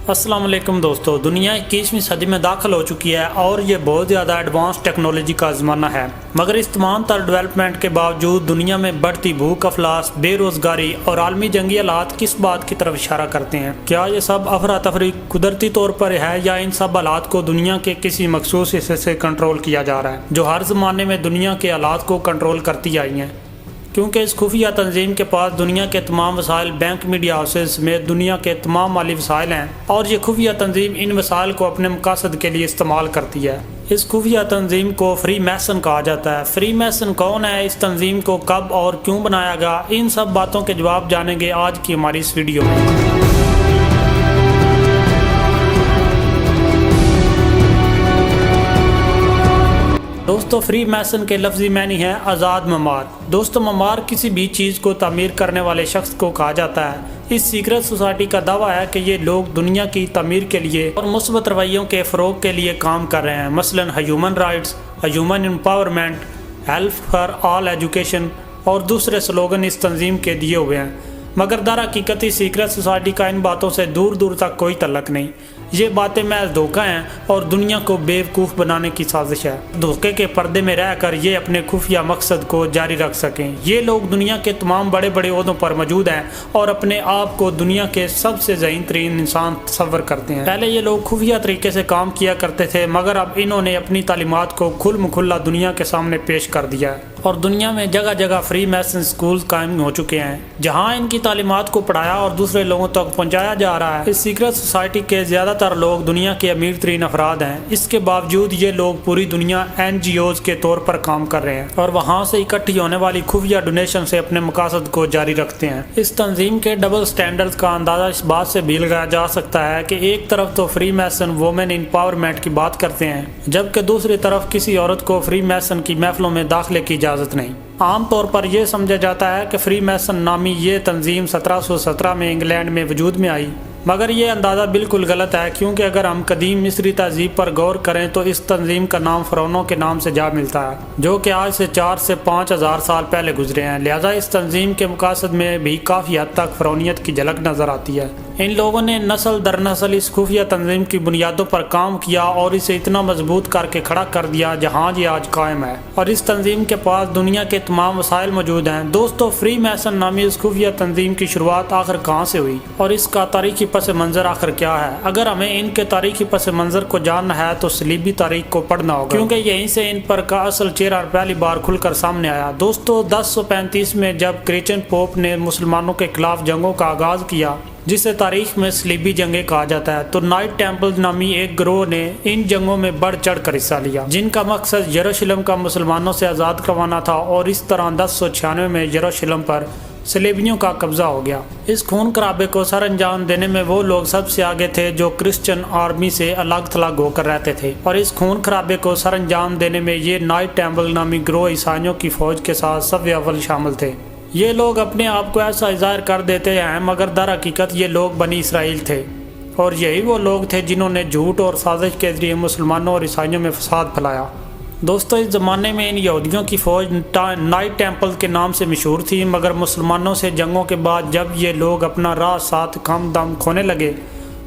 السلام علیکم دوستو، دنیا 21ویں صدی میں داخل ہو چکی ہے اور یہ بہت زیادہ ایڈوانس ٹیکنالوجی کا زمانہ ہے، مگر اس تمام تر ڈیولپمنٹ کے باوجود دنیا میں بڑھتی بھوک افلاس، بے روزگاری اور عالمی جنگی حالات کس بات کی طرف اشارہ کرتے ہیں؟ کیا یہ سب افراتفری قدرتی طور پر ہے یا ان سب حالات کو دنیا کے کسی مخصوص حصے سے کنٹرول کیا جا رہا ہے جو ہر زمانے میں دنیا کے حالات کو کنٹرول کرتی آئی ہیں؟ کیونکہ اس خفیہ تنظیم کے پاس دنیا کے تمام وسائل، بینک، میڈیا ہاؤسز سمیت دنیا کے تمام مالی وسائل ہیں اور یہ خفیہ تنظیم ان وسائل کو اپنے مقاصد کے لیے استعمال کرتی ہے۔ اس خفیہ تنظیم کو فری میسن کہا جاتا ہے۔ فری میسن کون ہے، اس تنظیم کو کب اور کیوں بنایا گیا، ان سب باتوں کے جواب جانیں گے آج کی ہماری اس ویڈیو میں۔ دوستو، فری میسن کے لفظی معنی ہے آزاد معمار۔ دوستو، معمار کسی بھی چیز کو تعمیر کرنے والے شخص کو کہا جاتا ہے۔ اس سیکرٹ سوسائٹی کا دعویٰ ہے کہ یہ لوگ دنیا کی تعمیر کے لیے اور مثبت رویوں کے فروغ کے لیے کام کر رہے ہیں، مثلاً human rights, human empowerment, help for all education اور دوسرے سلوگن اس تنظیم کے دیے ہوئے ہیں، مگر در حقیقت اس سیکرٹ سوسائٹی کا ان باتوں سے دور دور تک کوئی تعلق نہیں۔ یہ باتیں محض دھوکہ ہیں اور دنیا کو بیوقوف بنانے کی سازش ہے۔ دھوکے کے پردے میں رہ کر یہ اپنے خفیہ مقصد کو جاری رکھ سکیں۔ یہ لوگ دنیا کے تمام بڑے بڑے عہدوں پر موجود ہیں اور اپنے آپ کو دنیا کے سب سے ذہین ترین انسان تصور کرتے ہیں۔ پہلے یہ لوگ خفیہ طریقے سے کام کیا کرتے تھے، مگر اب انہوں نے اپنی تعلیمات کو کھل مکھلا دنیا کے سامنے پیش کر دیا ہے اور دنیا میں جگہ جگہ فری میسن اسکول قائم ہو چکے ہیں جہاں ان کی تعلیمات کو پڑھایا اور دوسرے لوگوں تک پہنچایا جا رہا ہے۔ اس سیکرٹ سوسائٹی کے زیادہ تر لوگ دنیا کے امیر ترین افراد ہیں۔ اس کے باوجود یہ لوگ پوری دنیا NGOs کے طور پر کام کر رہے ہیں اور وہاں سے اکٹھی ہونے والی خفیہ ڈونیشن سے اپنے مقاصد کو جاری رکھتے ہیں۔ اس تنظیم کے ڈبل سٹینڈرڈز کا اندازہ اس بات سے بھی لگایا جا سکتا ہے کہ ایک طرف تو فری میسن وومن امپاورمنٹ کی بات کرتے ہیں، جبکہ دوسری طرف کسی عورت کو فری میسن کی محفلوں میں داخلے کی اجازت نہیں۔ عام طور پر یہ سمجھا جاتا ہے کہ فری میسن نامی یہ تنظیم 1717 میں انگلینڈ میں وجود میں آئی، مگر یہ اندازہ بالکل غلط ہے، کیونکہ اگر ہم قدیم مصری تہذیب پر غور کریں تو اس تنظیم کا نام فرعونوں کے نام سے جا ملتا ہے، جو کہ آج سے 4 سے 5 ہزار سال پہلے گزرے ہیں۔ لہٰذا اس تنظیم کے مقاصد میں بھی کافی حد تک فرعونیت کی جھلک نظر آتی ہے۔ ان لوگوں نے نسل در نسل اس خفیہ تنظیم کی بنیادوں پر کام کیا اور اسے اتنا مضبوط کر کے کھڑا کر دیا جہاں یہ آج قائم ہے، اور اس تنظیم کے پاس دنیا کے تمام وسائل موجود ہیں۔ دوستو، فری میسن نامی اس خفیہ تنظیم کی شروعات آخر کہاں سے ہوئی اور اس کا تاریخی پس منظر آخر کیا ہے؟ اگر ہمیں ان کے تاریخی پس منظر کو جاننا ہے تو صلیبی تاریخ کو پڑھنا ہوگا، کیونکہ یہیں سے ان پر کا اصل چہرہ پہلی بار کھل کر سامنے آیا۔ دوستو، 1035 میں جب کریسچن پوپ نے مسلمانوں کے خلاف جنگوں کا آغاز کیا، جسے تاریخ میں صلیبی جنگیں کہا جاتا ہے، تو نائٹ ٹیمپل نامی ایک گروہ نے ان جنگوں میں بڑھ چڑھ کر حصہ لیا، جن کا مقصد یروشلم کا مسلمانوں سے آزاد کروانا تھا، اور اس طرح 1096 میں یروشلم پر صلیبیوں کا قبضہ ہو گیا۔ اس خون خرابے کو سر انجام دینے میں وہ لوگ سب سے آگے تھے جو کرسچن آرمی سے الگ تھلگ ہو کر رہتے تھے، اور اس خون خرابے کو سر انجام دینے میں یہ نائٹ ٹیمپل نامی گروہ عیسائیوں کی فوج کے ساتھ صف اول شامل تھے۔ یہ لوگ اپنے آپ کو ایسا ظاہر کر دیتے ہیں، مگر در حقیقت یہ لوگ بنی اسرائیل تھے، اور یہی وہ لوگ تھے جنہوں نے جھوٹ اور سازش کے ذریعے مسلمانوں اور عیسائیوں میں فساد پھیلایا۔ دوستو، اس زمانے میں ان یہودیوں کی فوج نائٹ ٹیمپل کے نام سے مشہور تھی، مگر مسلمانوں سے جنگوں کے بعد جب یہ لوگ اپنا راہ ساتھ کم دم کھونے لگے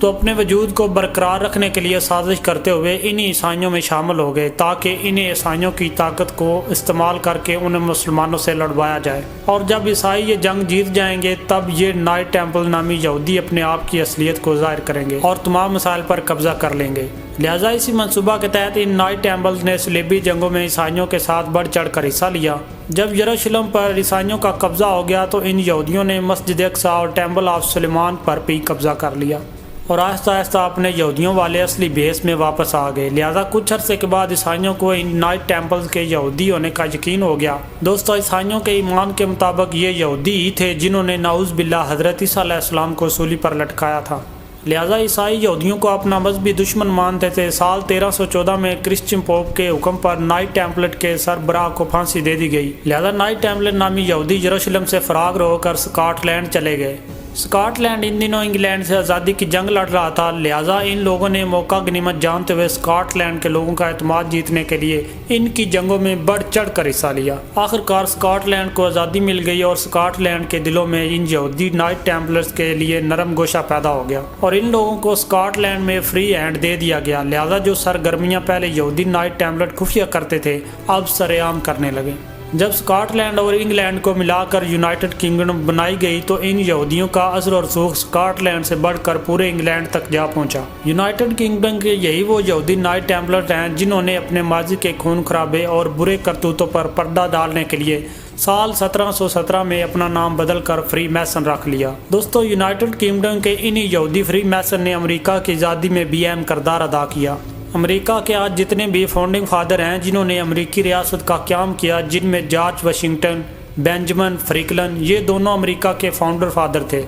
تو اپنے وجود کو برقرار رکھنے کے لیے سازش کرتے ہوئے انہی عیسائیوں میں شامل ہو گئے، تاکہ انہیں عیسائیوں کی طاقت کو استعمال کر کے انہیں مسلمانوں سے لڑوایا جائے، اور جب عیسائی یہ جنگ جیت جائیں گے تب یہ نائٹ ٹیمپل نامی یہودی اپنے آپ کی اصلیت کو ظاہر کریں گے اور تمام مسائل پر قبضہ کر لیں گے۔ لہٰذا اسی منصوبہ کے تحت ان نائٹ ٹیمپلز نے صلیبی جنگوں میں عیسائیوں کے ساتھ بڑھ چڑھ کر حصہ لیا۔ جب یروشلم پر عیسائیوں کا قبضہ ہو گیا تو ان یہودیوں نے مسجد اقصی اور ٹیمپل آف سلیمان پر بھی قبضہ کر لیا اور آہستہ آہستہ اپنے یہودیوں والے اصلی بیس میں واپس آ گئے۔ لہٰذا کچھ عرصے کے بعد عیسائیوں کو ان نائٹ ٹیمپلز کے یہودی ہونے کا یقین ہو گیا۔ دوستو، عیسائیوں کے ایمان کے مطابق یہ یہودی ہی تھے جنہوں نے نعوذ باللہ حضرت عیسیٰ علیہ السلام کو سولی پر لٹکایا تھا۔ لہٰذا عیسائی یہودیوں کو اپنا مذہبی دشمن مانتے تھے۔ سال 1314 میں کرسچن پوپ کے حکم پر نائٹ ٹیمپلٹ کے سربراہ کو پھانسی دے دی گئی۔ لہٰذا نائٹ ٹیمپلٹ نامی یہودی یروشلم سے فرار ہو کر سکاٹ لینڈ چلے گئے۔ اسکاٹ لینڈ ان دنوں انگلینڈ سے آزادی کی جنگ لڑ رہا تھا، لہٰذا ان لوگوں نے موقع غنیمت جانتے ہوئے اسکاٹ لینڈ کے لوگوں کا اعتماد جیتنے کے لیے ان کی جنگوں میں بڑھ چڑھ کر حصہ لیا۔ آخرکار اسکاٹ لینڈ کو آزادی مل گئی اور اسکاٹ لینڈ کے دلوں میں ان یہودی نائٹ ٹیمپلرز کے لیے نرم گوشہ پیدا ہو گیا اور ان لوگوں کو اسکاٹ لینڈ میں فری ہینڈ دے دیا گیا، لہٰذا جو سرگرمیاں پہلے یہودی نائٹ ٹیمپلر خفیہ کرتے تھے اب سر عام کرنے لگے۔ جب اسکاٹ لینڈ اور انگلینڈ کو ملا کر یونائٹڈ کنگڈم بنائی گئی تو ان یہودیوں کا اثر اور رسوخ اسکاٹ لینڈ سے بڑھ کر پورے انگلینڈ تک جا پہنچا۔ یونائٹڈ کنگڈم کے یہی وہ یہودی نائٹ ٹیمپلر ہیں جنہوں نے اپنے ماضی کے خون خرابے اور برے کرتوتوں پر پردہ ڈالنے کے لیے سال 1717 میں اپنا نام بدل کر فری میسن رکھ لیا۔ دوستو، یونائٹڈ کنگڈم کے انہی یہودی فری میسن نے امریکہ کی آزادی میں بھی اہم کردار ادا کیا۔ امریکہ کے آج جتنے بھی فاؤنڈنگ فادر ہیں جنہوں نے امریکی ریاست کا قیام کیا، جن میں جارج واشنگٹن، بینجمن فرینکلن، یہ دونوں امریکہ کے فاؤنڈر فادر تھے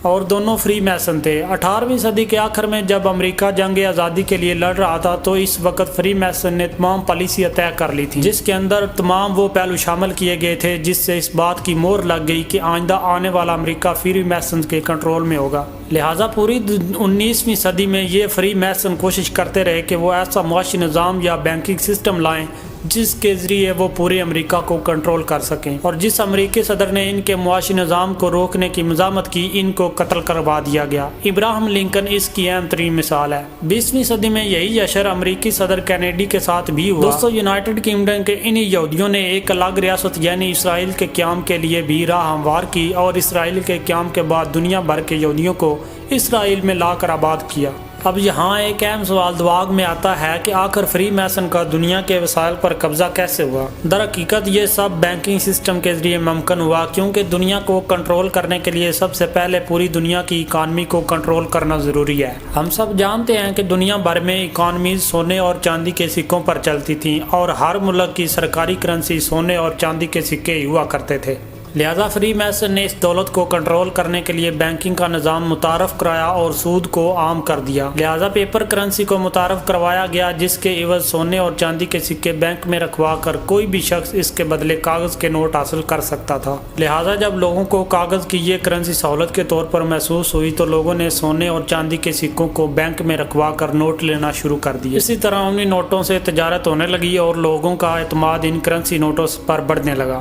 اور دونوں فری میسن تھے۔ 18ویں صدی کے آخر میں جب امریکہ جنگ آزادی کے لیے لڑ رہا تھا تو اس وقت فری میسن نے تمام پالیسیاں طے کر لی تھیں، جس کے اندر تمام وہ پہلو شامل کیے گئے تھے جس سے اس بات کی مہر لگ گئی کہ آئندہ آنے والا امریکہ فری میسن کے کنٹرول میں ہوگا۔ لہٰذا پوری 19ویں صدی میں یہ فری میسن کوشش کرتے رہے کہ وہ ایسا معاشی نظام یا بینکنگ سسٹم لائیں جس کے ذریعے وہ پورے امریکہ کو کنٹرول کر سکیں، اور جس امریکی صدر نے ان کے معاشی نظام کو روکنے کی مزاحمت کی ان کو قتل کروا دیا گیا۔ ابراہم لنکن اس کی اہم ترین مثال ہے۔ 20ویں صدی میں یہی اشر امریکی صدر کینیڈی کے ساتھ بھی ہوا۔ دوستو، یونائٹڈ کنگڈم کے انہی یہودیوں نے ایک الگ ریاست یعنی اسرائیل کے قیام کے لیے بھی راہ ہموار کی اور اسرائیل کے قیام کے بعد دنیا بھر کے یہودیوں کو اسرائیل میں لا کر آباد کیا۔ اب یہاں ایک اہم سوال دماغ میں آتا ہے کہ آخر فری میسن کا دنیا کے وسائل پر قبضہ کیسے ہوا؟ در حقیقت یہ سب بینکنگ سسٹم کے ذریعے ممکن ہوا، کیونکہ دنیا کو کنٹرول کرنے کے لیے سب سے پہلے پوری دنیا کی اکانومی کو کنٹرول کرنا ضروری ہے۔ ہم سب جانتے ہیں کہ دنیا بھر میں اکانومیز سونے اور چاندی کے سکوں پر چلتی تھیں اور ہر ملک کی سرکاری کرنسی سونے اور چاندی کے سکے ہی ہوا کرتے تھے۔ لہذا فری میسن نے اس دولت کو کنٹرول کرنے کے لیے بینکنگ کا نظام متعارف کرایا اور سود کو عام کر دیا۔ لہذا پیپر کرنسی کو متعارف کروایا گیا جس کے عوض سونے اور چاندی کے سکے بینک میں رکھوا کر کوئی بھی شخص اس کے بدلے کاغذ کے نوٹ حاصل کر سکتا تھا۔ لہذا جب لوگوں کو کاغذ کی یہ کرنسی سہولت کے طور پر محسوس ہوئی تو لوگوں نے سونے اور چاندی کے سکوں کو بینک میں رکھوا کر نوٹ لینا شروع کر دیا۔ اسی طرح انہی نوٹوں سے تجارت ہونے لگی اور لوگوں کا اعتماد ان کرنسی نوٹوں پر بڑھنے لگا۔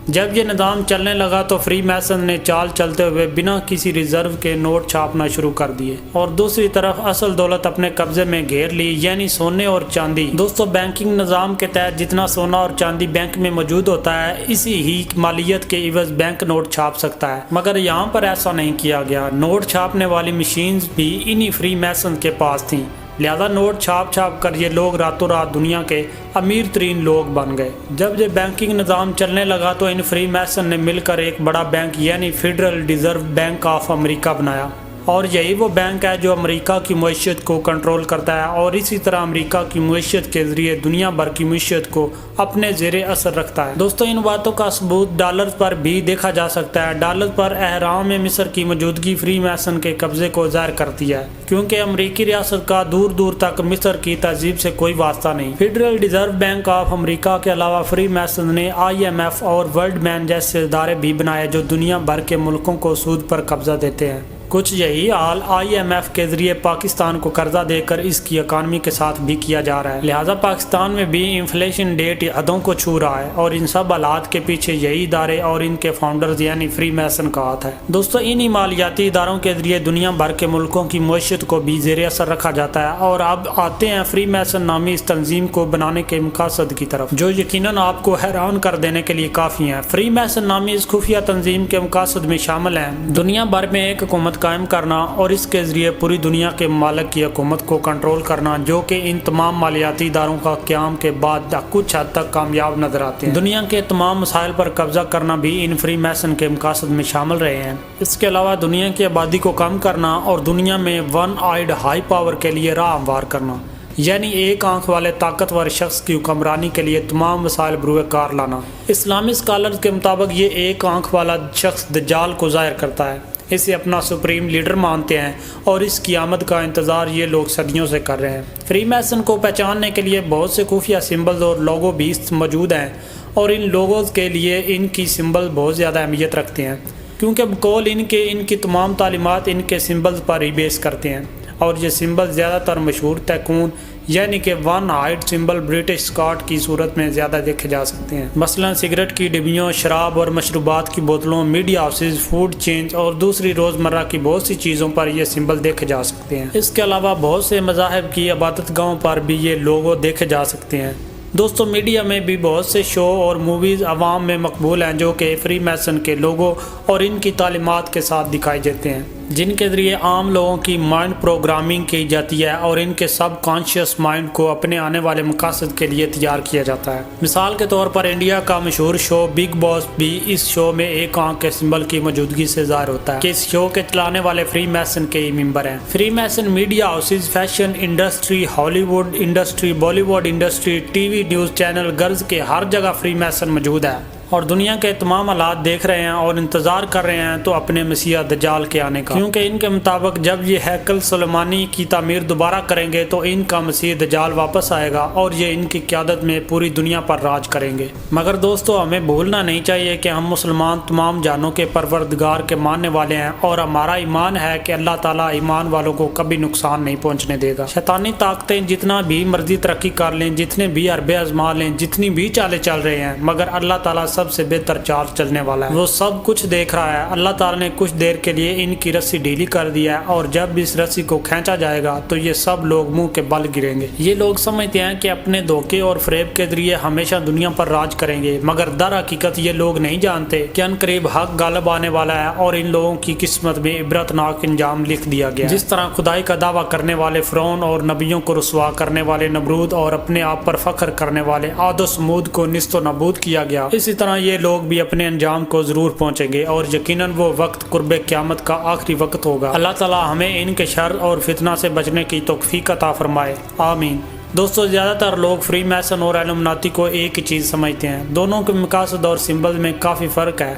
جب یہ نظام چلنے لگا تو فری میسن نے چال چلتے ہوئے بنا کسی ریزرو کے نوٹ چھاپنا شروع کر دیے اور دوسری طرف اصل دولت اپنے قبضے میں گھیر لی، یعنی سونے اور چاندی۔ دوستو، بینکنگ نظام کے تحت جتنا سونا اور چاندی بینک میں موجود ہوتا ہے اسی ہی مالیت کے عوض بینک نوٹ چھاپ سکتا ہے، مگر یہاں پر ایسا نہیں کیا گیا۔ نوٹ چھاپنے والی مشینز بھی انہی فری میسن کے پاس تھیں، لہذا نوٹ چھاپ چھاپ کر یہ لوگ راتوں رات دنیا کے امیر ترین لوگ بن گئے۔ جب یہ بینکنگ نظام چلنے لگا تو ان فری میسن نے مل کر ایک بڑا بینک یعنی federal reserve bank of America بنایا، اور یہی وہ بینک ہے جو امریکہ کی معیشت کو کنٹرول کرتا ہے اور اسی طرح امریکہ کی معیشت کے ذریعے دنیا بھر کی معیشت کو اپنے زیر اثر رکھتا ہے۔ دوستو، ان باتوں کا ثبوت ڈالرز پر بھی دیکھا جا سکتا ہے۔ ڈالرز پر اہرام مصر کی موجودگی فری میسن کے قبضے کو ظاہر کرتی ہے، کیونکہ امریکی ریاست کا دور دور تک مصر کی تہذیب سے کوئی واسطہ نہیں۔ Federal reserve bank of America کے علاوہ فری میسن نے IMF اور ورلڈ بینک جیسے ادارے بھی بنائے جو دنیا بھر کے ملکوں کو سود پر قبضہ دیتے ہیں۔ کچھ یہی حال IMF کے ذریعے پاکستان کو قرضہ دے کر اس کی اکانومی کے ساتھ بھی کیا جا رہا ہے۔ لہٰذا پاکستان میں بھی انفلیشن ریٹ حدوں کو چھو رہا ہے اور ان سب حالات کے پیچھے یہی ادارے اور ان کے فاؤنڈرز یعنی فری میسن کا ہاتھ ہے۔ دوستو، انہی مالیاتی اداروں کے ذریعے دنیا بھر کے ملکوں کی معیشت کو بھی زیر اثر رکھا جاتا ہے۔ اور اب آتے ہیں فری میسن نامی اس تنظیم کو بنانے کے مقاصد کی طرف، جو یقیناً آپ کو حیران کر دینے کے لیے کافی ہیں۔ فری میسن نامی اس خفیہ تنظیم کے مقاصد میں شامل ہیں دنیا بھر میں ایک حکومت قائم کرنا اور اس کے ذریعے پوری دنیا کے ممالک کی حکومت کو کنٹرول کرنا، جو کہ ان تمام مالیاتی اداروں کا قیام کے بعد کچھ حد تک کامیاب نظر آتے ہیں۔ دنیا کے تمام مسائل پر قبضہ کرنا بھی ان فری میسن کے مقاصد میں شامل رہے ہیں۔ اس کے علاوہ دنیا کی آبادی کو کم کرنا اور دنیا میں ون آئیڈ ہائی پاور کے لیے راہ ہموار کرنا، یعنی ایک آنکھ والے طاقتور شخص کی حکمرانی کے لیے تمام وسائل بروئے کار لانا۔ اسلامی اسکالرز کے مطابق یہ ایک آنکھ والا شخص دجال کو ظاہر کرتا ہے، اسے اپنا سپریم لیڈر مانتے ہیں اور اس کی آمد کا انتظار یہ لوگ صدیوں سے کر رہے ہیں۔ فری میسن کو پہچاننے کے لیے بہت سے خفیہ سمبلز اور لوگو بھی موجود ہیں اور ان لوگوز کے لیے ان کی سمبل بہت زیادہ اہمیت رکھتے ہیں، کیونکہ بقول ان کی تمام تعلیمات ان کے سمبلز پر ہی بیس کرتے ہیں، اور یہ سمبل زیادہ تر مشہور تیکون یعنی کہ one eyed symbol British Scot کی صورت میں زیادہ دیکھے جا سکتے ہیں۔ مثلا سگریٹ کی ڈبیوں، شراب اور مشروبات کی بوتلوں، میڈیا ہاؤسز، فوڈ چینز اور دوسری روزمرہ کی بہت سی چیزوں پر یہ سمبل دیکھے جا سکتے ہیں۔ اس کے علاوہ بہت سے مذاہب کی عبادت گاہوں پر بھی یہ لوگو دیکھے جا سکتے ہیں۔ دوستو میڈیا میں بھی بہت سے شو اور موویز عوام میں مقبول ہیں جو کہ فری میسن کے لوگو اور ان کی تعلیمات کے ساتھ دکھائی دیتے ہیں، جن کے ذریعے عام لوگوں کی مائنڈ پروگرامنگ کی جاتی ہے اور ان کے سب کانشیس مائنڈ کو اپنے آنے والے مقاصد کے لیے تیار کیا جاتا ہے۔ مثال کے طور پر انڈیا کا مشہور شو بگ باس بھی اس شو میں ایک آنکھ کے سمبل کی موجودگی سے ظاہر ہوتا ہے کہ اس شو کے چلانے والے فری میسن کے ہی ممبر ہیں۔ Freemason media houses, fashion industry, Hollywood industry, Bollywood industry, TV news channel, گرز کے ہر جگہ فری میسن موجود ہے اور دنیا کے تمام حالات دیکھ رہے ہیں اور انتظار کر رہے ہیں تو اپنے مسیح دجال کے آنے کا، کیونکہ ان کے مطابق جب یہ ہیکل سلیمانی کی تعمیر دوبارہ کریں گے تو ان کا مسیح دجال واپس آئے گا اور یہ ان کی قیادت میں پوری دنیا پر راج کریں گے۔ مگر دوستو ہمیں بھولنا نہیں چاہیے کہ ہم مسلمان تمام جانوں کے پروردگار کے ماننے والے ہیں اور ہمارا ایمان ہے کہ اللہ تعالیٰ ایمان والوں کو کبھی نقصان نہیں پہنچنے دے گا۔ شیطانی طاقتیں جتنا بھی مرضی ترقی کر لیں، جتنے بھی حربے آزما لیں، جتنی بھی چالیں چل رہے ہیں، مگر اللہ تعالیٰ سب سے بہتر چال چلنے والا ہے۔ وہ سب کچھ دیکھ رہا ہے۔ اللہ تعالیٰ نے کچھ دیر کے لیے ان کی رسی ڈھیلی کر دیا ہے اور جب اس رسی کو کھینچا جائے گا تو یہ سب لوگ منہ کے بل گریں گے۔ یہ لوگ سمجھتے ہیں کہ اپنے دھوکے اور فریب کے ذریعے ہمیشہ دنیا پر راج کریں گے، مگر در حقیقت یہ لوگ نہیں جانتے کہ ان قریب حق غالب آنے والا ہے اور ان لوگوں کی قسمت میں عبرتناک انجام لکھ دیا گیا۔ جس طرح خدائی کا دعویٰ کرنے والے فرعون اور نبیوں کو رسوا کرنے والے نمرود اور اپنے آپ پر فخر کرنے والے عاد و ثمود کو نیست و نابود کیا گیا، اسی طرح یہ لوگ بھی اپنے انجام کو ضرور پہنچیں گے اور یقیناً وہ وقت قرب قیامت کا آخری وقت ہوگا۔ اللہ تعالیٰ ہمیں ان کے شر اور فتنہ سے بچنے کی توفیق عطا فرمائے، آمین۔ دوستو زیادہ تر لوگ فری میسن اور ایلومناتی کو ایک ہی چیز سمجھتے ہیں۔ دونوں کے مقاصد اور سمبل میں کافی فرق ہے۔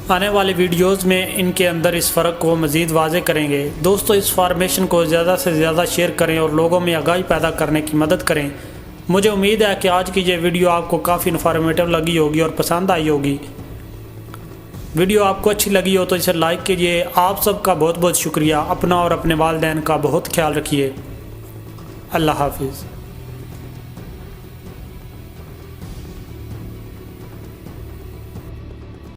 آنے والی ویڈیوز میں ان کے اندر اس فرق کو مزید واضح کریں گے۔ دوستو اس فارمیشن کو زیادہ سے زیادہ شیئر کریں اور لوگوں میں آگاہی پیدا کرنے کی مدد کریں۔ مجھے امید ہے کہ آج کی یہ ویڈیو آپ کو کافی انفارمیٹیو لگی ہوگی اور پسند آئی ہوگی۔ ویڈیو آپ کو اچھی لگی ہو تو اسے لائک کیجیے۔ آپ سب کا بہت بہت شکریہ۔ اپنا اور اپنے والدین کا بہت خیال رکھیے۔ اللہ حافظ۔